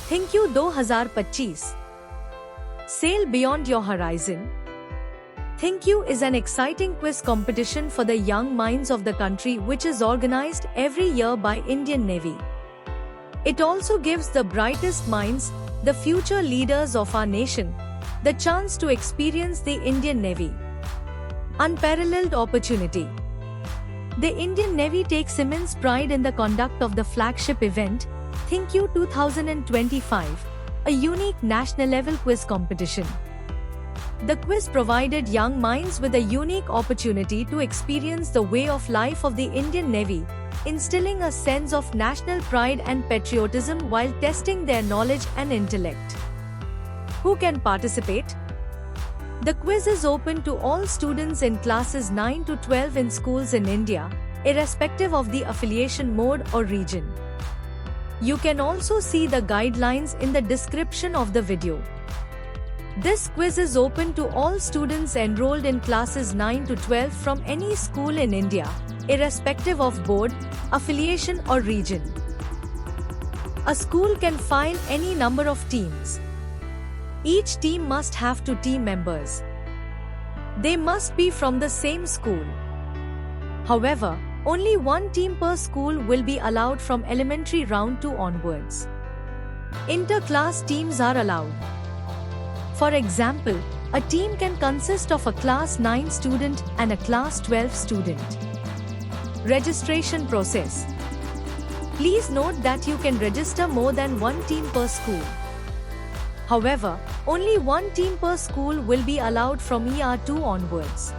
ThinkU 2025 Sail Beyond Your Horizon. ThinkU is an exciting quiz competition for the young minds of the country which is organized every year by Indian Navy. It also gives the brightest minds, the future leaders of our nation, the chance to experience the Indian Navy. Unparalleled opportunity. The Indian Navy takes immense pride in the conduct of the flagship event, ThinkU 2025, a unique national-level quiz competition. The quiz provided young minds with a unique opportunity to experience the way of life of the Indian Navy, instilling a sense of national pride and patriotism while testing their knowledge and intellect. Who can participate? The quiz is open to all students in classes 9 to 12 in schools in India, irrespective of the affiliation mode or region. You can also see the guidelines in the description of the video. This quiz is open to all students enrolled in classes 9 to 12 from any school in India, irrespective of board, affiliation or region. A school can file any number of teams. Each team must have 2 team members. They must be from the same school. However, only 1 team per school will be allowed from elementary round 2 onwards. Inter-class teams are allowed. For example, a team can consist of a class 9 student and a class 12 student. Registration process. Please note that you can register more than 1 team per school. However, only 1 team per school will be allowed from ER2 onwards.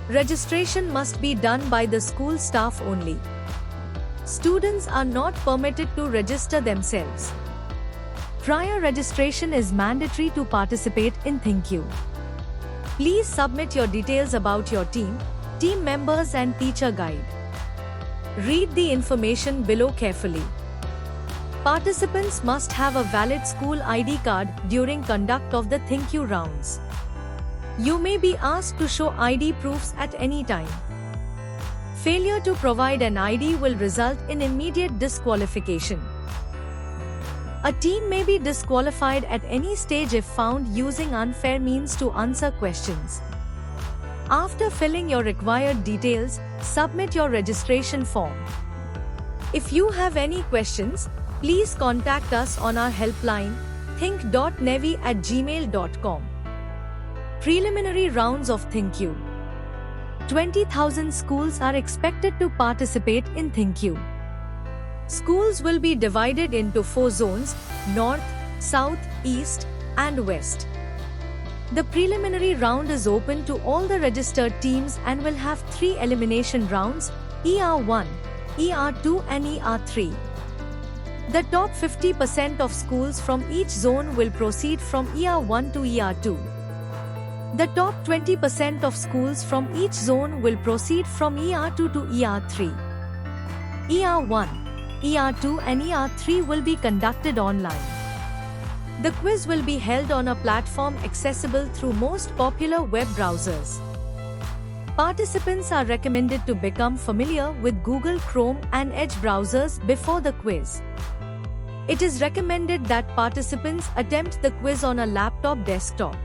Registration must be done by the school staff only. Students are not permitted to register themselves. Prior registration is mandatory to participate in ThinkU. Please submit your details about your team members and teacher guide. Read the information below carefully. Participants must have a valid school ID card during conduct of the ThinkU rounds. You may be asked to show ID proofs at any time. Failure to provide an ID will result in immediate disqualification. A team may be disqualified at any stage if found using unfair means to answer questions. After filling your required details, submit your registration form. If you have any questions, please contact us on our helpline think.navy@gmail.com. Preliminary rounds of ThinkU. 20,000 schools are expected to participate in ThinkU. Schools will be divided into 4 zones: North, South, East, and West. The preliminary round is open to all the registered teams and will have 3 elimination rounds: ER1, ER2 and ER3. The top 50% of schools from each zone will proceed from ER1 to ER2. The top 20% of schools from each zone will proceed from ER2 to ER3. ER1, ER2 and ER3 will be conducted online. The quiz will be held on a platform accessible through most popular web browsers. Participants are recommended to become familiar with Google Chrome and Edge browsers before the quiz. It is recommended that participants attempt the quiz on a laptop desktop.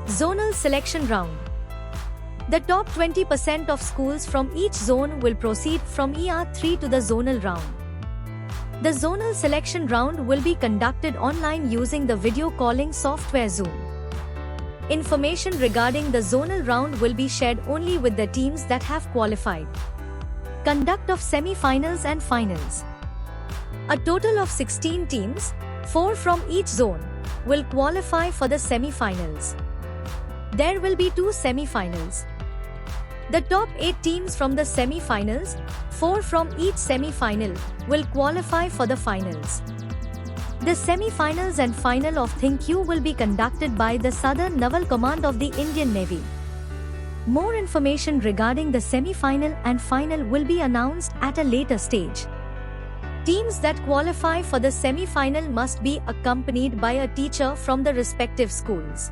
Zonal Selection Round. The top 20% of schools from each zone will proceed from ER3 to the zonal round. The zonal selection round will be conducted online using the video calling software Zoom. Information regarding the zonal round will be shared only with the teams that have qualified. Conduct of semi-finals and finals. A total of 16 teams, 4 from each zone, will qualify for the semi-finals. There will be 2 semi-finals. The top 8 teams from the semi-finals, 4 from each semi-final, will qualify for the finals. The semi-finals and final of ThinkU will be conducted by the Southern Naval Command of the Indian Navy. More information regarding the semi-final and final will be announced at a later stage. Teams that qualify for the semi-final must be accompanied by a teacher from the respective schools.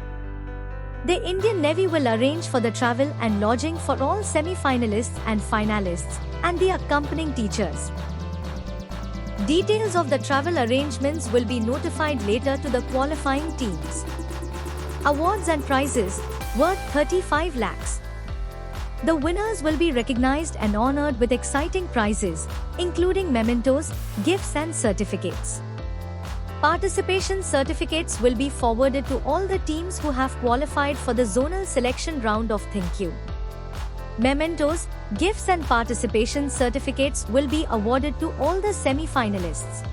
The Indian Navy will arrange for the travel and lodging for all semi-finalists and finalists, and the accompanying teachers. Details of the travel arrangements will be notified later to the qualifying teams. Awards and prizes worth 35 lakhs. The winners will be recognized and honored with exciting prizes, including mementos, gifts and certificates. Participation certificates will be forwarded to all the teams who have qualified for the zonal selection round of Thank You. Mementos, gifts and participation certificates will be awarded to all the semi-finalists.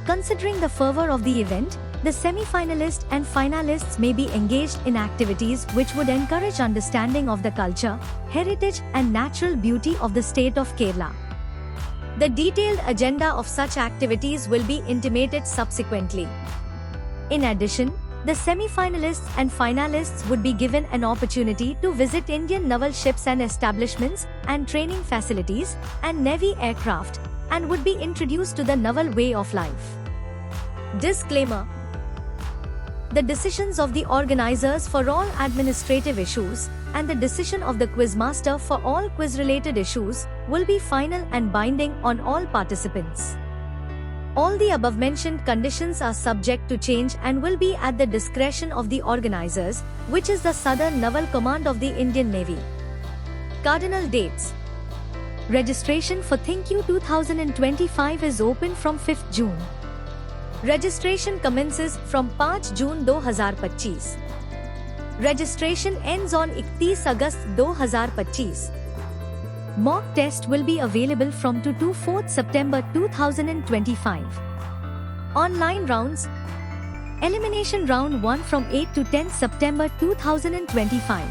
Considering the fervor of the event, the semi-finalists and finalists may be engaged in activities which would encourage understanding of the culture, heritage and natural beauty of the state of Kerala. The detailed agenda of such activities will be intimated subsequently. In addition, the semi-finalists and finalists would be given an opportunity to visit Indian naval ships and establishments and training facilities and Navy aircraft and would be introduced to the naval way of life. Disclaimer: the decisions of the organizers for all administrative issues and the decision of the quizmaster for all quiz-related issues will be final and binding on all participants. All the above-mentioned conditions are subject to change and will be at the discretion of the organizers, which is the Southern Naval Command of the Indian Navy. Cardinal dates. Registration for Thank You 2025 is open from 5th June. Registration commences from 5 June 2025. Registration ends on 31 August 2025. Mock test will be available from 2 to 4 September 2025. Online rounds. Elimination round 1 from 8 to 10 September 2025.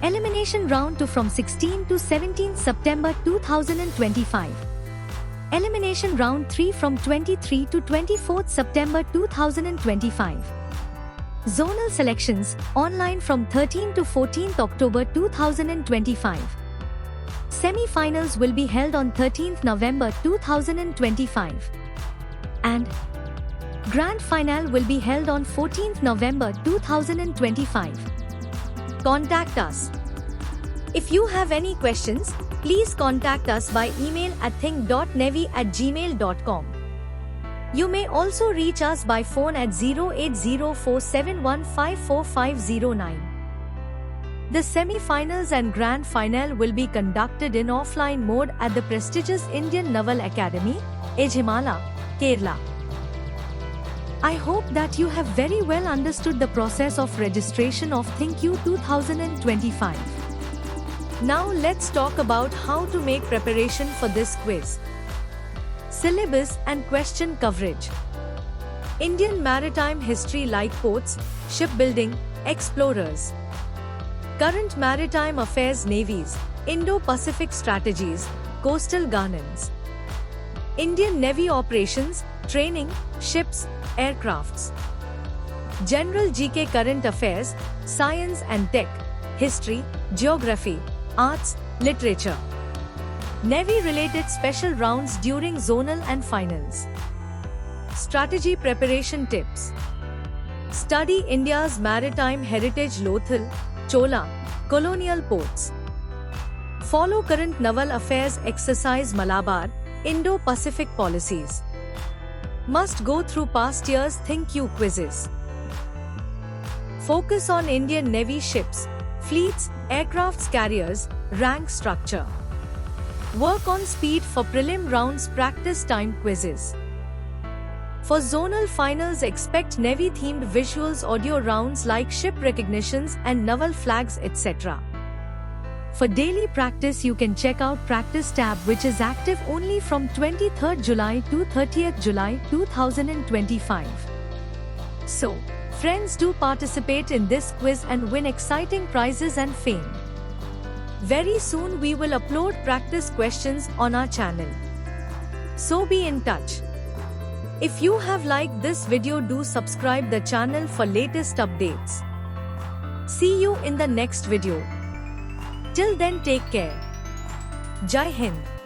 Elimination round 2 from 16 to 17 September 2025. Elimination round 3 from 23 to 24 September 2025. Zonal selections online from 13 to 14 October 2025. Semi-finals will be held on 13th November 2025. And Grand Final will be held on 14th November 2025. Contact us. If you have any questions, please contact us by email at think.navy@gmail.com. You may also reach us by phone at 08047154509. The semi-finals and grand final will be conducted in offline mode at the prestigious Indian Naval Academy, Ejhimala, Kerala. I hope that you have very well understood the process of registration of Thank You 2025. Now let's talk about how to make preparation for this quiz. Syllabus and question coverage. Indian maritime history like ports, shipbuilding, explorers. Current maritime affairs, navies, Indo-Pacific strategies, coastal governance. Indian Navy operations, training, ships, aircrafts. General GK current affairs, science and tech, history, geography, arts, literature. Navy-related special rounds during zonal and finals. Strategy preparation tips. Study India's maritime heritage, Lothal, Chola, colonial ports. Follow current naval affairs exercise Malabar, Indo-Pacific policies. Must go through past years Thank You quizzes. Focus on Indian Navy ships, fleets, aircrafts carriers, rank structure. Work on speed for prelim rounds practice time quizzes. For zonal finals, expect Navy-themed visuals audio rounds like ship recognitions and naval flags, etc. For daily practice, you can check out Practice tab, which is active only from 23rd July to 30th July 2025. So, friends, do participate in this quiz and win exciting prizes and fame. Very soon we will upload practice questions on our channel. So be in touch. If you have liked this video, do subscribe the channel for latest updates. See you in the next video. Till then, take care. Jai Hind.